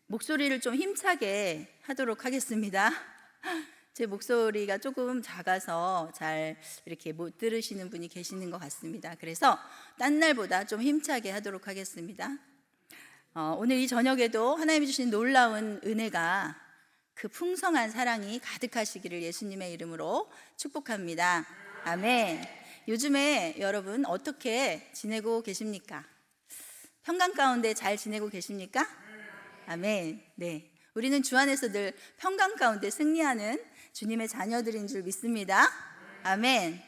목소리를 좀 힘차게 하도록 하겠습니다. 제 목소리가 조금 작아서 잘 이렇게 못 들으시는 분이 계시는 것 같습니다. 그래서 딴 날보다 좀 힘차게 하도록 하겠습니다. 오늘 이 저녁에도 하나님이 주신 놀라운 은혜가, 그 풍성한 사랑이 가득하시기를 예수님의 이름으로 축복합니다. 아멘. 요즘에 여러분 어떻게 지내고 계십니까? 평강 가운데 잘 지내고 계십니까? 아멘. 네, 우리는 주 안에서 늘 평강 가운데 승리하는 주님의 자녀들인 줄 믿습니다. 아멘.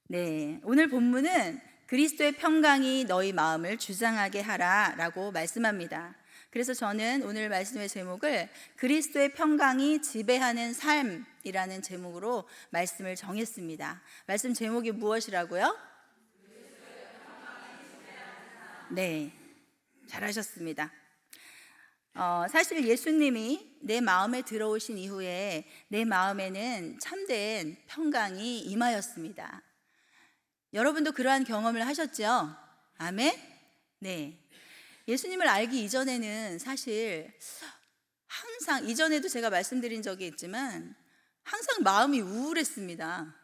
네, 오늘 본문은 그리스도의 평강이 너희 마음을 주장하게 하라 라고 말씀합니다. 그래서 저는 오늘 말씀의 제목을 그리스도의 평강이 지배하는 삶이라는 제목으로 말씀을 정했습니다. 말씀 제목이 무엇이라고요? 네, 잘하셨습니다. 사실 예수님이 내 마음에 들어오신 이후에 내 마음에는 참된 평강이 임하였습니다. 여러분도 그러한 경험을 하셨죠? 아멘? 네. 예수님을 알기 이전에는 사실 항상, 이전에도 제가 말씀드린 적이 있지만 항상 마음이 우울했습니다.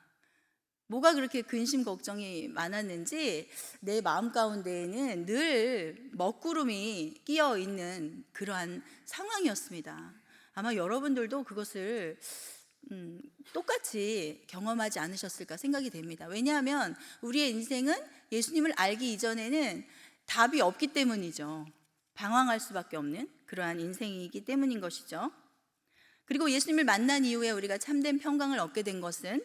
뭐가 그렇게 근심 걱정이 많았는지 내 마음 가운데에는 늘 먹구름이 끼어 있는 그러한 상황이었습니다. 아마 여러분들도 그것을 똑같이 경험하지 않으셨을까 생각이 됩니다. 왜냐하면 우리의 인생은 예수님을 알기 이전에는 답이 없기 때문이죠. 방황할 수밖에 없는 그러한 인생이기 때문인 것이죠. 그리고 예수님을 만난 이후에 우리가 참된 평강을 얻게 된 것은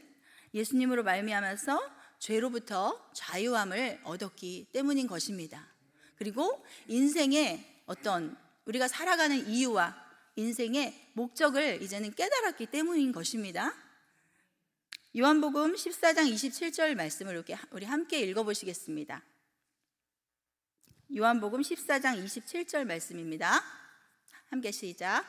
예수님으로 말미암아서 죄로부터 자유함을 얻었기 때문인 것입니다. 그리고 인생의 어떤 우리가 살아가는 이유와 인생의 목적을 이제는 깨달았기 때문인 것입니다. 요한복음 14장 27절 말씀을 우리 함께 읽어보시겠습니다. 요한복음 14장 27절 말씀입니다. 함께 시작.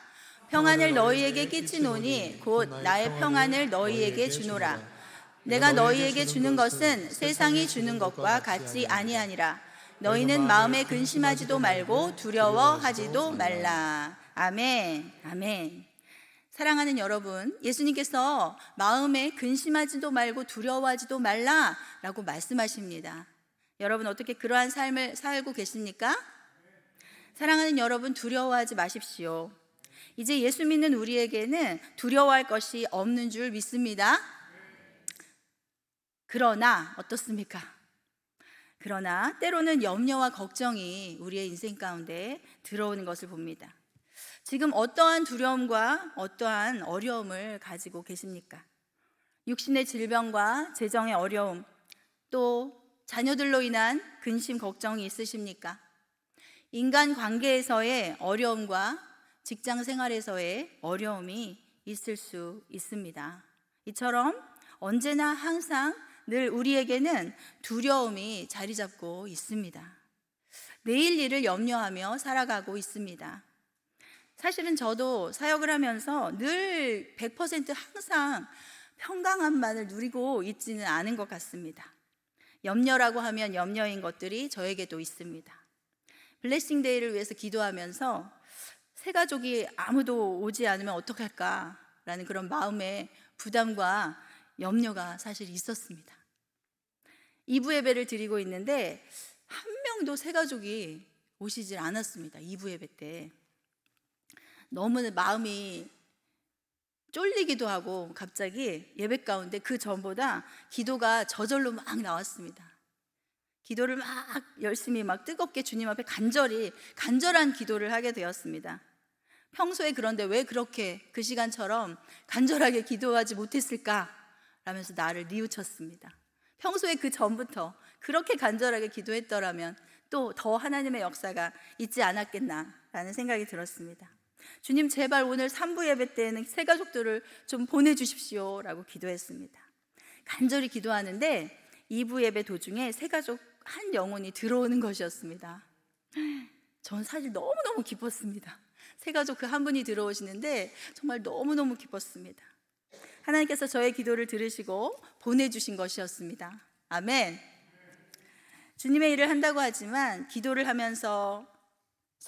평안을 너희에게 끼치노니 곧 나의 평안을 너희에게 주노라. 내가 너희에게 주는 것은 세상이 주는 것과 같지 아니하니라. 너희는 마음에 근심하지도 말고 두려워하지도 말라. 아멘. 아멘. 사랑하는 여러분, 예수님께서 마음에 근심하지도 말고 두려워하지도 말라라고 말씀하십니다. 여러분 어떻게 그러한 삶을 살고 계십니까? 사랑하는 여러분, 두려워하지 마십시오. 이제 예수 믿는 우리에게는 두려워할 것이 없는 줄 믿습니다. 그러나 어떻습니까? 그러나 때로는 염려와 걱정이 우리의 인생 가운데 들어오는 것을 봅니다. 지금 어떠한 두려움과 어떠한 어려움을 가지고 계십니까? 육신의 질병과 재정의 어려움, 또 자녀들로 인한 근심 걱정이 있으십니까? 인간 관계에서의 어려움과 직장 생활에서의 어려움이 있을 수 있습니다. 이처럼 언제나 항상 늘 우리에게는 두려움이 자리 잡고 있습니다. 내일 일을 염려하며 살아가고 있습니다. 사실은 저도 사역을 하면서 늘 100% 항상 평강함만을 누리고 있지는 않은 것 같습니다. 염려라고 하면 염려인 것들이 저에게도 있습니다. 블레싱 데이를 위해서 기도하면서 새 가족이 아무도 오지 않으면 어떡할까라는 그런 마음의 부담과 염려가 사실 있었습니다. 2부 예배를 드리고 있는데 한 명도 새 가족이 오시질 않았습니다. 2부 예배 때 너무 마음이 쫄리기도 하고 갑자기 예배 가운데 그 전보다 기도가 저절로 막 나왔습니다. 기도를 막 열심히 막 뜨겁게 주님 앞에 간절한 기도를 하게 되었습니다. 평소에 그런데 왜 그렇게 그 시간처럼 간절하게 기도하지 못했을까? 라면서 나를 뉘우쳤습니다. 평소에 그 전부터 그렇게 간절하게 기도했더라면 또 더 하나님의 역사가 있지 않았겠나라는 생각이 들었습니다. 주님, 제발 오늘 3부 예배 때는 새 가족들을 좀 보내주십시오 라고 기도했습니다. 간절히 기도하는데 2부 예배 도중에 새 가족 한 영혼이 들어오는 것이었습니다. 전 사실 너무너무 기뻤습니다. 새 가족 그 한 분이 들어오시는데 정말 너무너무 기뻤습니다. 하나님께서 저의 기도를 들으시고 보내주신 것이었습니다. 아멘. 주님의 일을 한다고 하지만 기도를 하면서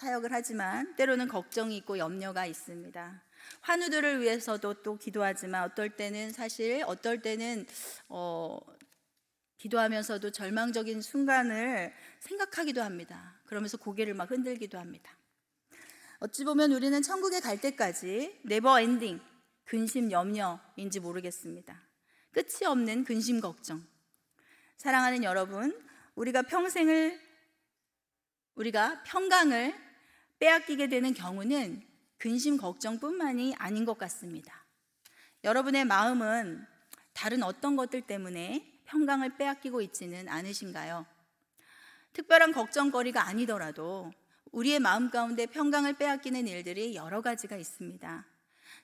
사역을 하지만 때로는 걱정이 있고 염려가 있습니다. 환우들을 위해서도 또 기도하지만 어떨 때는 기도하면서도 절망적인 순간을 생각하기도 합니다. 그러면서 고개를 막 흔들기도 합니다. 어찌 보면 우리는 천국에 갈 때까지 네버 엔딩 근심 염려인지 모르겠습니다. 끝이 없는 근심 걱정. 사랑하는 여러분, 우리가 평강을 빼앗기게 되는 경우는 근심 걱정뿐만이 아닌 것 같습니다. 여러분의 마음은 다른 어떤 것들 때문에 평강을 빼앗기고 있지는 않으신가요? 특별한 걱정거리가 아니더라도 우리의 마음 가운데 평강을 빼앗기는 일들이 여러 가지가 있습니다.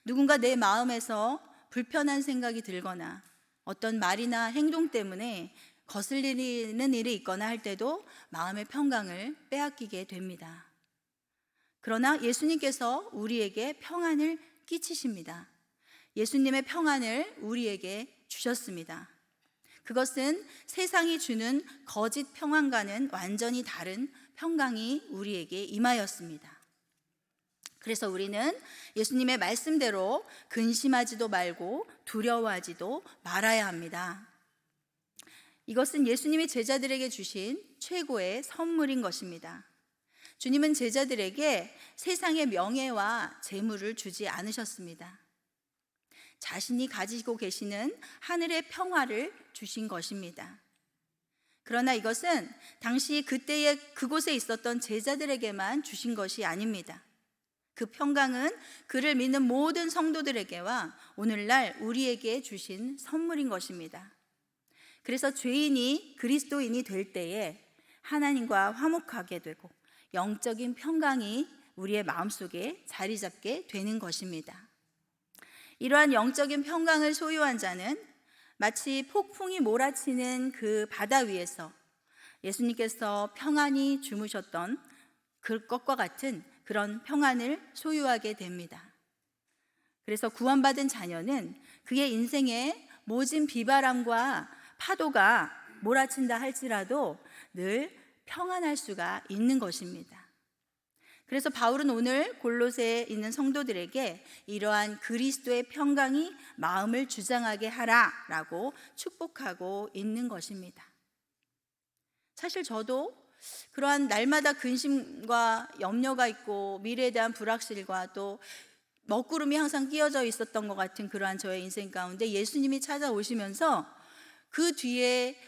누군가 내 마음에서 불편한 생각이 들거나 어떤 말이나 행동 때문에 거슬리는 일이 있거나 할 때도 마음의 평강을 빼앗기게 됩니다. 그러나 예수님께서 우리에게 평안을 끼치십니다. 예수님의 평안을 우리에게 주셨습니다. 그것은 세상이 주는 거짓 평안과는 완전히 다른 평강이 우리에게 임하였습니다. 그래서 우리는 예수님의 말씀대로 근심하지도 말고 두려워하지도 말아야 합니다. 이것은 예수님이 제자들에게 주신 최고의 선물인 것입니다. 주님은 제자들에게 세상의 명예와 재물을 주지 않으셨습니다. 자신이 가지고 계시는 하늘의 평화를 주신 것입니다. 그러나 이것은 당시 그때의 그곳에 있었던 제자들에게만 주신 것이 아닙니다. 그 평강은 그를 믿는 모든 성도들에게와 오늘날 우리에게 주신 선물인 것입니다. 그래서 죄인이 그리스도인이 될 때에 하나님과 화목하게 되고 영적인 평강이 우리의 마음속에 자리 잡게 되는 것입니다. 이러한 영적인 평강을 소유한 자는 마치 폭풍이 몰아치는 그 바다 위에서 예수님께서 평안히 주무셨던 그것과 같은 그런 평안을 소유하게 됩니다. 그래서 구원받은 자녀는 그의 인생에 모진 비바람과 파도가 몰아친다 할지라도 늘 평안할 수가 있는 것입니다. 그래서 바울은 오늘 골로새에 있는 성도들에게 이러한 그리스도의 평강이 마음을 주장하게 하라라고 축복하고 있는 것입니다. 사실 저도 그러한 날마다 근심과 염려가 있고 미래에 대한 불확실과 또 먹구름이 항상 끼어져 있었던 것 같은 그러한 저의 인생 가운데 예수님이 찾아오시면서 그 뒤에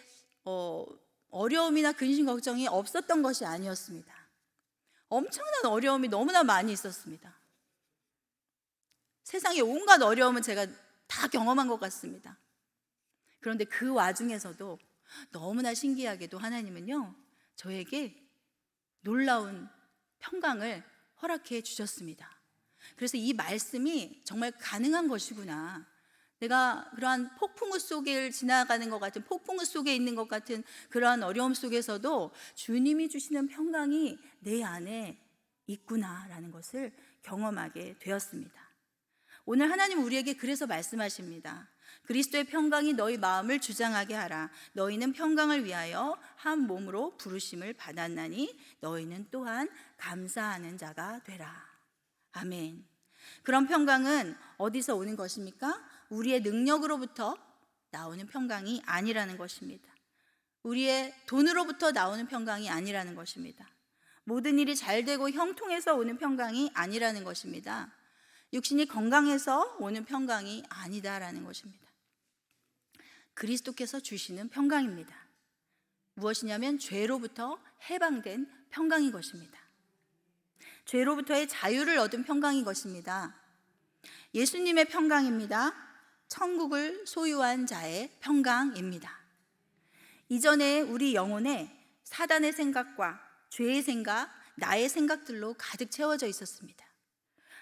어려움이나 근심 걱정이 없었던 것이 아니었습니다. 엄청난 어려움이 너무나 많이 있었습니다. 세상의 온갖 어려움은 제가 다 경험한 것 같습니다. 그런데 그 와중에서도 너무나 신기하게도 하나님은요, 저에게 놀라운 평강을 허락해 주셨습니다. 그래서 이 말씀이 정말 가능한 것이구나. 내가 그러한 폭풍우 속을 지나가는 것 같은, 폭풍우 속에 있는 것 같은 그러한 어려움 속에서도 주님이 주시는 평강이 내 안에 있구나라는 것을 경험하게 되었습니다. 오늘 하나님 우리에게 그래서 말씀하십니다. 그리스도의 평강이 너희 마음을 주장하게 하라. 너희는 평강을 위하여 한 몸으로 부르심을 받았나니 너희는 또한 감사하는 자가 되라. 아멘. 그런 평강은 어디서 오는 것입니까? 우리의 능력으로부터 나오는 평강이 아니라는 것입니다. 우리의 돈으로부터 나오는 평강이 아니라는 것입니다. 모든 일이 잘 되고 형통해서 오는 평강이 아니라는 것입니다. 육신이 건강해서 오는 평강이 아니다라는 것입니다. 그리스도께서 주시는 평강입니다. 무엇이냐면 죄로부터 해방된 평강인 것입니다. 죄로부터의 자유를 얻은 평강인 것입니다. 예수님의 평강입니다. 천국을 소유한 자의 평강입니다. 이전에 우리 영혼에 사단의 생각과 죄의 생각, 나의 생각들로 가득 채워져 있었습니다.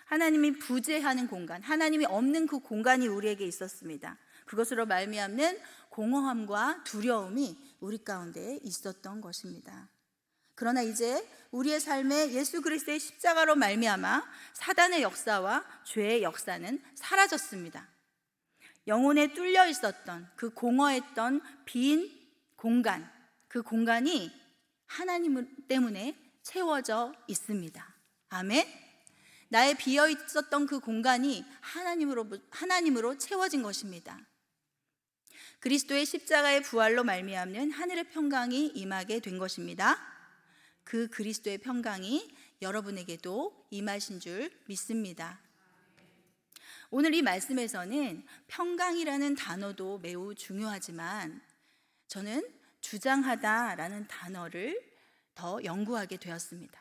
하나님이 부재하는 공간, 하나님이 없는 그 공간이 우리에게 있었습니다. 그것으로 말미암는 공허함과 두려움이 우리 가운데 있었던 것입니다. 그러나 이제 우리의 삶에 예수 그리스도의 십자가로 말미암아 사단의 역사와 죄의 역사는 사라졌습니다. 영혼에 뚫려 있었던 그 공허했던 빈 공간, 그 공간이 하나님 때문에 채워져 있습니다. 아멘. 나의 비어 있었던 그 공간이 하나님으로 채워진 것입니다. 그리스도의 십자가의 부활로 말미암는 하늘의 평강이 임하게 된 것입니다. 그 그리스도의 평강이 여러분에게도 임하신 줄 믿습니다. 오늘 이 말씀에서는 평강이라는 단어도 매우 중요하지만 저는 주장하다라는 단어를 더 연구하게 되었습니다.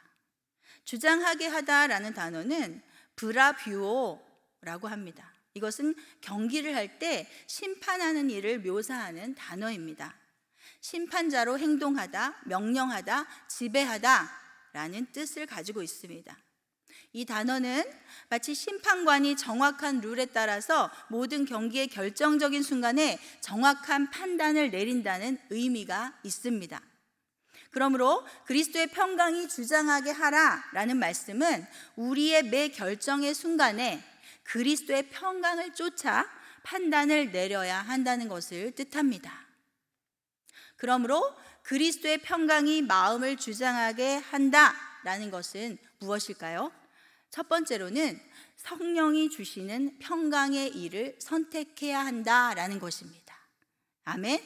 주장하게 하다라는 단어는 브라뷰오라고 합니다. 이것은 경기를 할 때 심판하는 일을 묘사하는 단어입니다. 심판자로 행동하다, 명령하다, 지배하다라는 뜻을 가지고 있습니다. 이 단어는 마치 심판관이 정확한 룰에 따라서 모든 경기의 결정적인 순간에 정확한 판단을 내린다는 의미가 있습니다. 그러므로 그리스도의 평강이 주장하게 하라라는 말씀은 우리의 매 결정의 순간에 그리스도의 평강을 쫓아 판단을 내려야 한다는 것을 뜻합니다. 그러므로 그리스도의 평강이 마음을 주장하게 한다라는 것은 무엇일까요? 첫 번째로는 성령이 주시는 평강의 일을 선택해야 한다라는 것입니다. 아멘.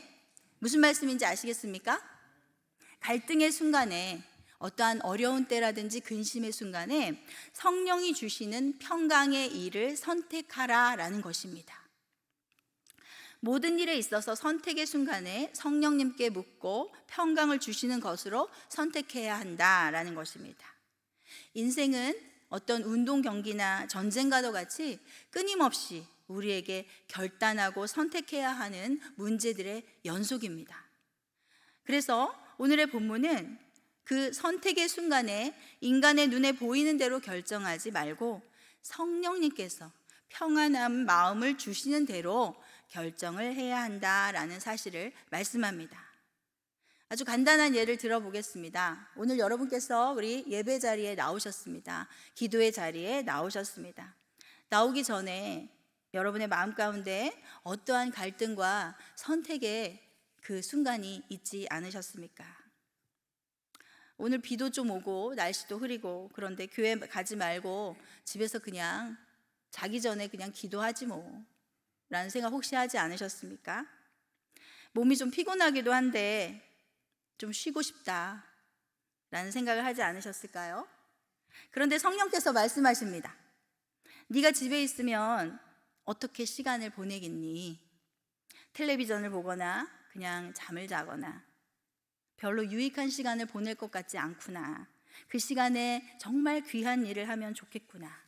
무슨 말씀인지 아시겠습니까? 갈등의 순간에, 어떠한 어려운 때라든지 근심의 순간에 성령이 주시는 평강의 일을 선택하라라는 것입니다. 모든 일에 있어서 선택의 순간에 성령님께 묻고 평강을 주시는 것으로 선택해야 한다라는 것입니다. 인생은 어떤 운동 경기나 전쟁과도 같이 끊임없이 우리에게 결단하고 선택해야 하는 문제들의 연속입니다. 그래서 오늘의 본문은 그 선택의 순간에 인간의 눈에 보이는 대로 결정하지 말고 성령님께서 평안한 마음을 주시는 대로 결정을 해야 한다라는 사실을 말씀합니다. 아주 간단한 예를 들어보겠습니다. 오늘 여러분께서 우리 예배 자리에 나오셨습니다. 기도의 자리에 나오셨습니다. 나오기 전에 여러분의 마음 가운데 어떠한 갈등과 선택의 그 순간이 있지 않으셨습니까? 오늘 비도 좀 오고 날씨도 흐리고 그런데 교회 가지 말고 집에서 그냥 자기 전에 그냥 기도하지 뭐 라는 생각 혹시 하지 않으셨습니까? 몸이 좀 피곤하기도 한데 좀 쉬고 싶다 라는 생각을 하지 않으셨을까요? 그런데 성령께서 말씀하십니다. 네가 집에 있으면 어떻게 시간을 보내겠니? 텔레비전을 보거나 그냥 잠을 자거나 별로 유익한 시간을 보낼 것 같지 않구나. 그 시간에 정말 귀한 일을 하면 좋겠구나.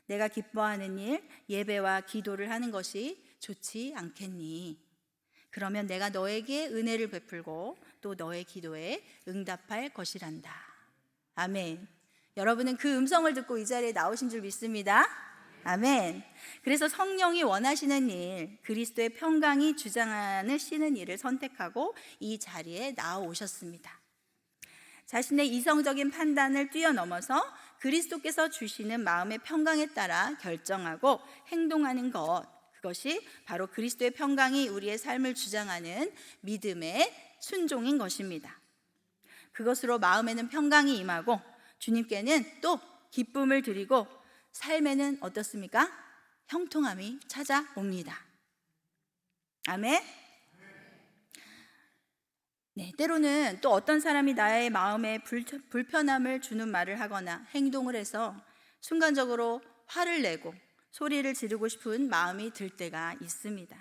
내가 기뻐하는 일, 예배와 기도를 하는 것이 좋지 않겠니? 그러면 내가 너에게 은혜를 베풀고 또 너의 기도에 응답할 것이란다. 아멘. 여러분은 그 음성을 듣고 이 자리에 나오신 줄 믿습니다. 아멘. 그래서 성령이 원하시는 일, 그리스도의 평강이 주장하시는 일을 선택하고 이 자리에 나오셨습니다. 자신의 이성적인 판단을 뛰어넘어서 그리스도께서 주시는 마음의 평강에 따라 결정하고 행동하는 것, 그것이 바로 그리스도의 평강이 우리의 삶을 주장하는 믿음의 순종인 것입니다. 그것으로 마음에는 평강이 임하고 주님께는 또 기쁨을 드리고 삶에는 어떻습니까? 형통함이 찾아옵니다. 아멘. 네, 때로는 또 어떤 사람이 나의 마음에 불편함을 주는 말을 하거나 행동을 해서 순간적으로 화를 내고 소리를 지르고 싶은 마음이 들 때가 있습니다.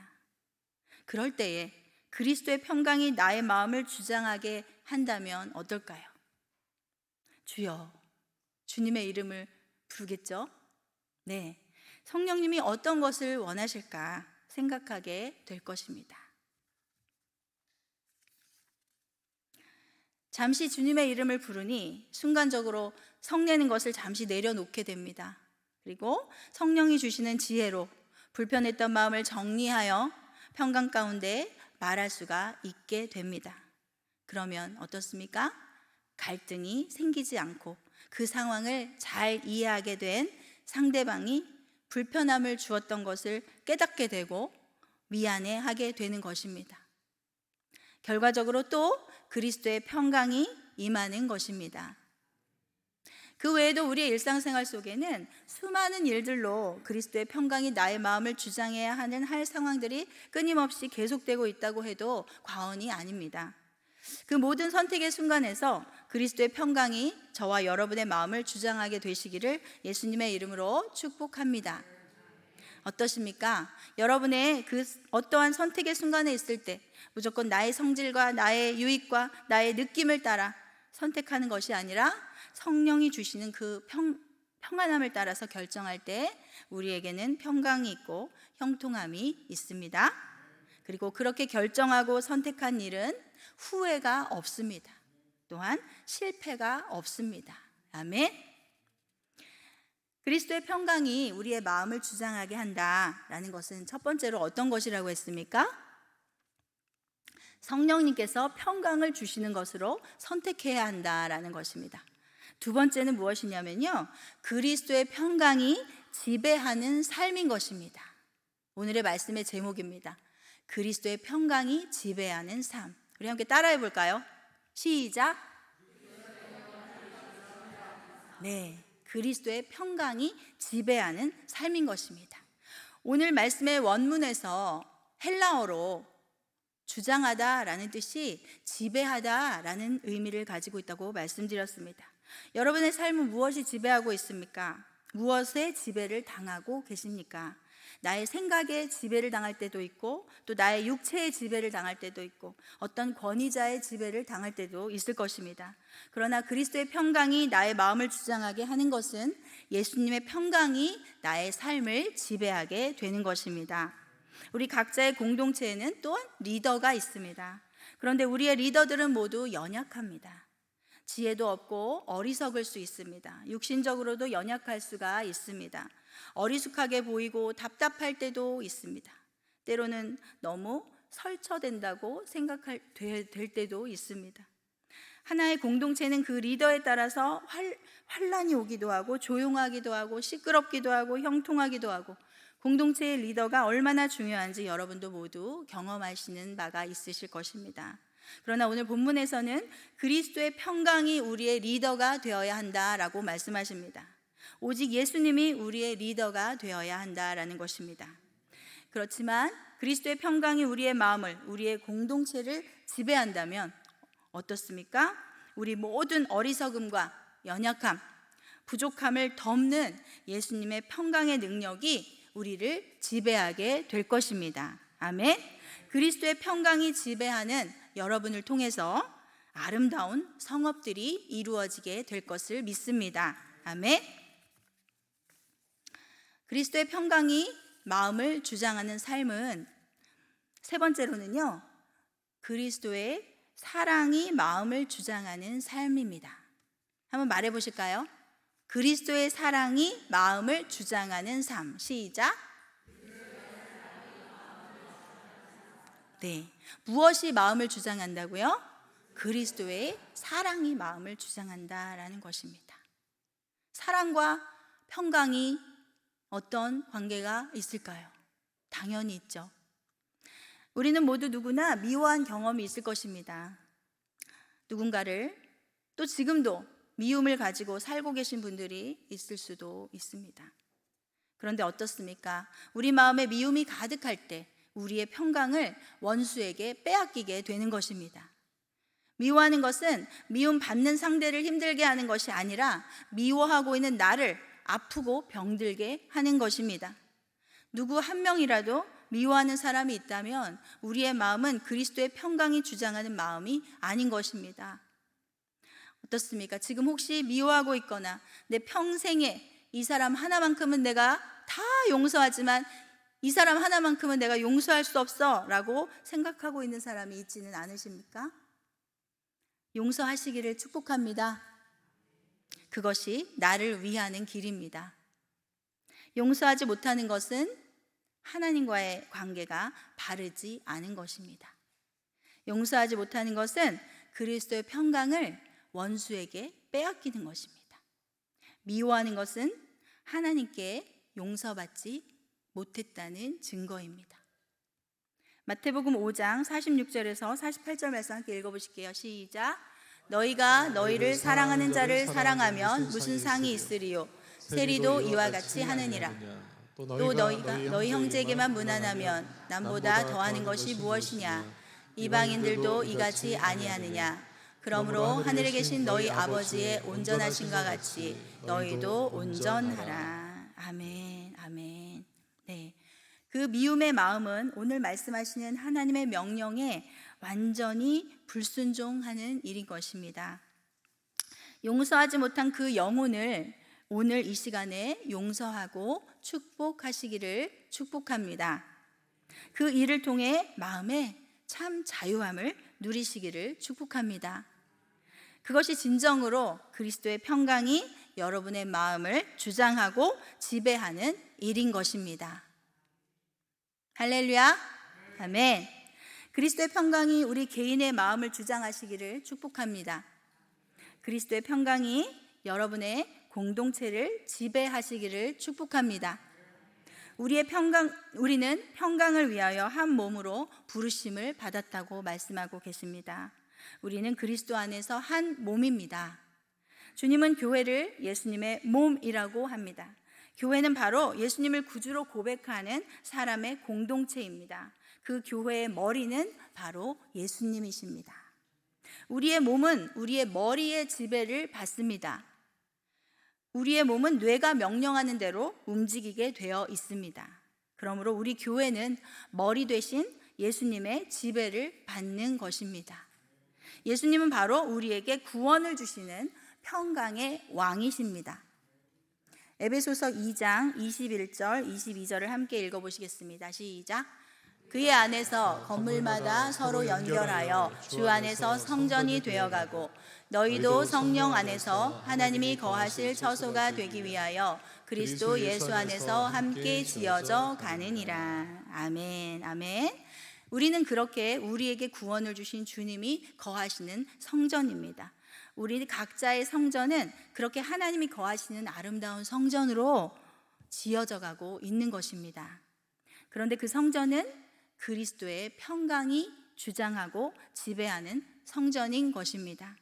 그럴 때에 그리스도의 평강이 나의 마음을 주장하게 한다면 어떨까요? 주여, 주님의 이름을 부르겠죠? 네, 성령님이 어떤 것을 원하실까 생각하게 될 것입니다. 잠시 주님의 이름을 부르니 순간적으로 성내는 것을 잠시 내려놓게 됩니다. 그리고 성령이 주시는 지혜로 불편했던 마음을 정리하여 평강 가운데 말할 수가 있게 됩니다. 그러면 어떻습니까? 갈등이 생기지 않고 그 상황을 잘 이해하게 된 상대방이 불편함을 주었던 것을 깨닫게 되고 미안해하게 되는 것입니다. 결과적으로 또 그리스도의 평강이 임하는 것입니다. 그 외에도 우리의 일상생활 속에는 수많은 일들로 그리스도의 평강이 나의 마음을 주장해야 하는 할 상황들이 끊임없이 계속되고 있다고 해도 과언이 아닙니다. 그 모든 선택의 순간에서 그리스도의 평강이 저와 여러분의 마음을 주장하게 되시기를 예수님의 이름으로 축복합니다. 어떠십니까? 여러분의 그 어떠한 선택의 순간에 있을 때 무조건 나의 성질과 나의 유익과 나의 느낌을 따라 선택하는 것이 아니라 성령이 주시는 그 평안함을 따라서 결정할 때 우리에게는 평강이 있고 형통함이 있습니다. 그리고 그렇게 결정하고 선택한 일은 후회가 없습니다. 또한 실패가 없습니다. 아멘. 그리스도의 평강이 우리의 마음을 주장하게 한다라는 것은 첫 번째로 어떤 것이라고 했습니까? 성령님께서 평강을 주시는 것으로 선택해야 한다라는 것입니다. 두 번째는 무엇이냐면요, 그리스도의 평강이 지배하는 삶인 것입니다. 오늘의 말씀의 제목입니다. 그리스도의 평강이 지배하는 삶. 우리 함께 따라해 볼까요? 시작. 네, 그리스도의 평강이 지배하는 삶인 것입니다. 오늘 말씀의 원문에서 헬라어로 주장하다라는 뜻이 지배하다라는 의미를 가지고 있다고 말씀드렸습니다. 여러분의 삶은 무엇이 지배하고 있습니까? 무엇에 지배를 당하고 계십니까? 나의 생각에 지배를 당할 때도 있고, 또 나의 육체의 지배를 당할 때도 있고, 어떤 권위자의 지배를 당할 때도 있을 것입니다. 그러나 그리스도의 평강이 나의 마음을 주장하게 하는 것은 예수님의 평강이 나의 삶을 지배하게 되는 것입니다. 우리 각자의 공동체에는 또한 리더가 있습니다. 그런데 우리의 리더들은 모두 연약합니다. 지혜도 없고 어리석을 수 있습니다. 육신적으로도 연약할 수가 있습니다. 어리숙하게 보이고 답답할 때도 있습니다. 때로는 너무 설쳐된다고 될 때도 있습니다. 하나의 공동체는 그 리더에 따라서 환란이 오기도 하고 조용하기도 하고 시끄럽기도 하고 형통하기도 하고, 공동체의 리더가 얼마나 중요한지 여러분도 모두 경험하시는 바가 있으실 것입니다. 그러나 오늘 본문에서는 그리스도의 평강이 우리의 리더가 되어야 한다라고 말씀하십니다. 오직 예수님이 우리의 리더가 되어야 한다라는 것입니다. 그렇지만 그리스도의 평강이 우리의 마음을, 우리의 공동체를 지배한다면 어떻습니까? 우리 모든 어리석음과 연약함, 부족함을 덮는 예수님의 평강의 능력이 우리를 지배하게 될 것입니다. 아멘. 그리스도의 평강이 지배하는 여러분을 통해서 아름다운 성업들이 이루어지게 될 것을 믿습니다. 아멘. 그리스도의 평강이 마음을 주장하는 삶은 세 번째로는요, 그리스도의 사랑이 마음을 주장하는 삶입니다. 한번 말해 보실까요? 그리스도의 사랑이 마음을 주장하는 삶. 시작. 네, 무엇이 마음을 주장한다고요? 그리스도의 사랑이 마음을 주장한다라는 것입니다. 사랑과 평강이 어떤 관계가 있을까요? 당연히 있죠. 우리는 모두 누구나 미워한 경험이 있을 것입니다. 누군가를, 또 지금도 미움을 가지고 살고 계신 분들이 있을 수도 있습니다. 그런데 어떻습니까? 우리 마음에 미움이 가득할 때 우리의 평강을 원수에게 빼앗기게 되는 것입니다. 미워하는 것은 미움 받는 상대를 힘들게 하는 것이 아니라 미워하고 있는 나를 아프고 병들게 하는 것입니다. 누구 한 명이라도 미워하는 사람이 있다면 우리의 마음은 그리스도의 평강이 주장하는 마음이 아닌 것입니다. 어떻습니까? 지금 혹시 미워하고 있거나 내 평생에 이 사람 하나만큼은 내가 다 용서하지만 이 사람 하나만큼은 내가 용서할 수 없어 라고 생각하고 있는 사람이 있지는 않으십니까? 용서하시기를 축복합니다. 그것이 나를 위하는 길입니다. 용서하지 못하는 것은 하나님과의 관계가 바르지 않은 것입니다. 용서하지 못하는 것은 그리스도의 평강을 원수에게 빼앗기는 것입니다. 미워하는 것은 하나님께 용서받지 못했다는 증거입니다. 마태복음 5장 46절에서 48절 말씀 함께 읽어보실게요. 시작. 너희가 너희를 사랑하는 자를 사랑하면 무슨 상이 있으리요? 세리도 이와 같이 하느니라. 또 너희가 너희 형제에게만 무난하면 남보다 더하는 것이 무엇이냐? 이방인들도 이같이 아니하느냐? 그러므로 하늘에 계신 너희 아버지의 온전하심과 같이 너희도 온전하라. 아멘, 아멘. 네, 그 미움의 마음은 오늘 말씀하시는 하나님의 명령에 완전히 불순종하는 일인 것입니다. 용서하지 못한 그 영혼을 오늘 이 시간에 용서하고 축복하시기를 축복합니다. 그 일을 통해 마음에 참 자유함을 누리시기를 축복합니다. 그것이 진정으로 그리스도의 평강이 여러분의 마음을 주장하고 지배하는 일인 것입니다. 할렐루야, 아멘. 그리스도의 평강이 우리 개인의 마음을 주장하시기를 축복합니다. 그리스도의 평강이 여러분의 공동체를 지배하시기를 축복합니다. 우리는 평강을 위하여 한 몸으로 부르심을 받았다고 말씀하고 계십니다. 우리는 그리스도 안에서 한 몸입니다. 주님은 교회를 예수님의 몸이라고 합니다. 교회는 바로 예수님을 구주로 고백하는 사람의 공동체입니다. 그 교회의 머리는 바로 예수님이십니다. 우리의 몸은 우리의 머리의 지배를 받습니다. 우리의 몸은 뇌가 명령하는 대로 움직이게 되어 있습니다. 그러므로 우리 교회는 머리 대신 예수님의 지배를 받는 것입니다. 예수님은 바로 우리에게 구원을 주시는 평강의 왕이십니다. 에베소서 2장 21절 22절을 함께 읽어보시겠습니다. 시작. 그의 안에서 건물마다 서로 연결하여 주 안에서 성전이 되어가고 너희도 성령 안에서 하나님이 거하실 처소가 되기 위하여 그리스도 예수 안에서 함께 지어져 가느니라. 아멘, 아멘. 우리는 그렇게 우리에게 구원을 주신 주님이 거하시는 성전입니다. 우리 각자의 성전은 그렇게 하나님이 거하시는 아름다운 성전으로 지어져 가고 있는 것입니다. 그런데 그 성전은 그리스도의 평강이 주장하고 지배하는 성전인 것입니다.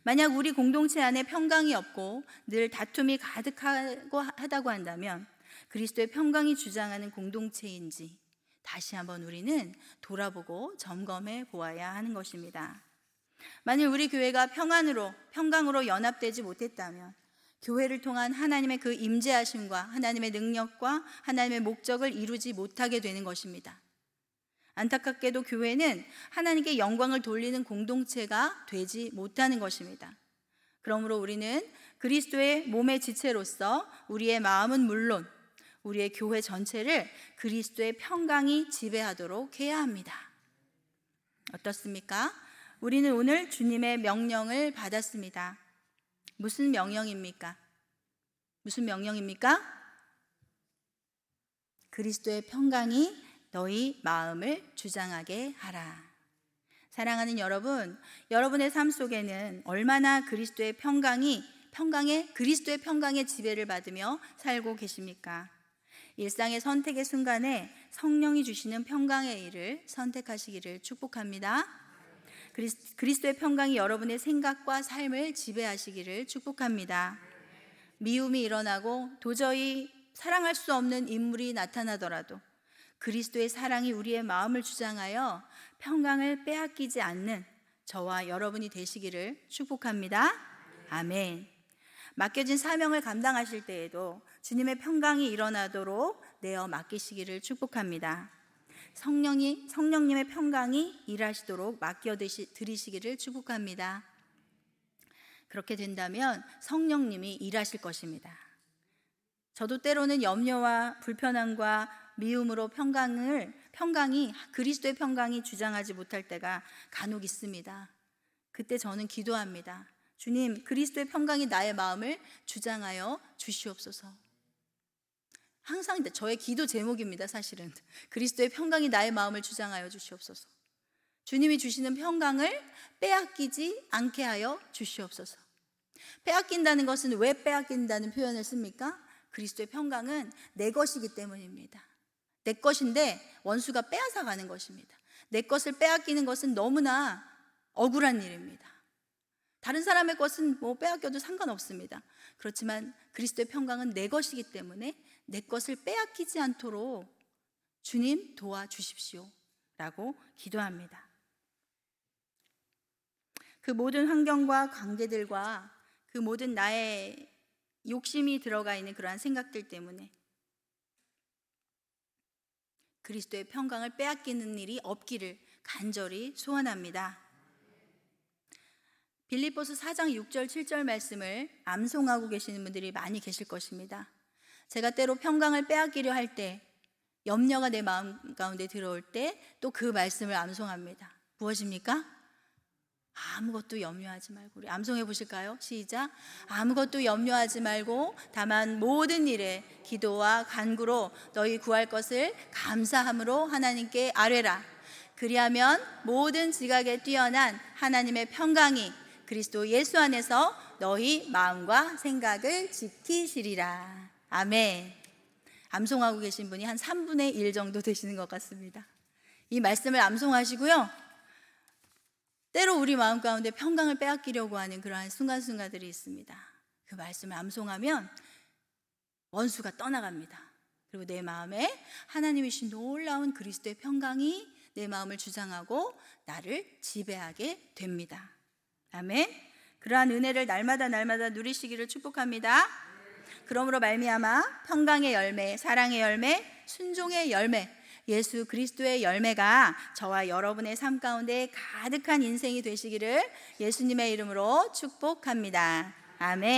만약 우리 공동체 안에 평강이 없고 늘 다툼이 가득하고 하다고 한다면 그리스도의 평강이 주장하는 공동체인지 다시 한번 우리는 돌아보고 점검해 보아야 하는 것입니다. 만일 우리 교회가 평강으로 연합되지 못했다면 교회를 통한 하나님의 그 임재하심과 하나님의 능력과 하나님의 목적을 이루지 못하게 되는 것입니다. 안타깝게도 교회는 하나님께 영광을 돌리는 공동체가 되지 못하는 것입니다. 그러므로 우리는 그리스도의 몸의 지체로서 우리의 마음은 물론 우리의 교회 전체를 그리스도의 평강이 지배하도록 해야 합니다. 어떻습니까? 우리는 오늘 주님의 명령을 받았습니다. 무슨 명령입니까? 무슨 명령입니까? 그리스도의 평강이 너희 마음을 주장하게 하라. 사랑하는 여러분, 여러분의 삶 속에는 얼마나 그리스도의 평강의 지배를 받으며 살고 계십니까? 일상의 선택의 순간에 성령이 주시는 평강의 일을 선택하시기를 축복합니다. 그리스도의 평강이 여러분의 생각과 삶을 지배하시기를 축복합니다. 미움이 일어나고 도저히 사랑할 수 없는 인물이 나타나더라도 그리스도의 사랑이 우리의 마음을 주장하여 평강을 빼앗기지 않는 저와 여러분이 되시기를 축복합니다. 아멘. 맡겨진 사명을 감당하실 때에도 주님의 평강이 일어나도록 내어 맡기시기를 축복합니다. 성령님의 평강이 일하시도록 맡겨드리시기를 축복합니다. 그렇게 된다면 성령님이 일하실 것입니다. 저도 때로는 염려와 불편함과 미움으로 평강이 그리스도의 평강이 주장하지 못할 때가 간혹 있습니다. 그때 저는 기도합니다. 주님, 그리스도의 평강이 나의 마음을 주장하여 주시옵소서. 항상 저의 기도 제목입니다. 사실은 그리스도의 평강이 나의 마음을 주장하여 주시옵소서. 주님이 주시는 평강을 빼앗기지 않게 하여 주시옵소서. 빼앗긴다는 것은 왜 빼앗긴다는 표현을 씁니까? 그리스도의 평강은 내 것이기 때문입니다. 내 것인데 원수가 빼앗아 가는 것입니다. 내 것을 빼앗기는 것은 너무나 억울한 일입니다. 다른 사람의 것은 뭐 빼앗겨도 상관없습니다. 그렇지만 그리스도의 평강은 내 것이기 때문에 내 것을 빼앗기지 않도록 주님 도와주십시오 라고 기도합니다. 그 모든 환경과 관계들과 그 모든 나의 욕심이 들어가 있는 그러한 생각들 때문에 그리스도의 평강을 빼앗기는 일이 없기를 간절히 소원합니다. 빌립보서 4장 6절 7절 말씀을 암송하고 계시는 분들이 많이 계실 것입니다. 제가 때로 평강을 빼앗기려 할 때, 염려가 내 마음 가운데 들어올 때 또 그 말씀을 암송합니다. 무엇입니까? 아무것도 염려하지 말고. 우리 암송해 보실까요? 시작. 아무것도 염려하지 말고 다만 모든 일에 기도와 간구로 너희 구할 것을 감사함으로 하나님께 아뢰라. 그리하면 모든 지각에 뛰어난 하나님의 평강이 그리스도 예수 안에서 너희 마음과 생각을 지키시리라. 아멘. 암송하고 계신 분이 한 3분의 1 정도 되시는 것 같습니다. 이 말씀을 암송하시고요, 때로 우리 마음 가운데 평강을 빼앗기려고 하는 그러한 순간순간들이 있습니다. 그 말씀을 암송하면 원수가 떠나갑니다. 그리고 내 마음에 하나님이신 놀라운 그리스도의 평강이 내 마음을 주장하고 나를 지배하게 됩니다. 아멘. 그러한 은혜를 날마다 누리시기를 축복합니다. 그러므로 말미암아 평강의 열매, 사랑의 열매, 순종의 열매, 예수 그리스도의 열매가 저와 여러분의 삶 가운데 가득한 인생이 되시기를 예수님의 이름으로 축복합니다. 아멘.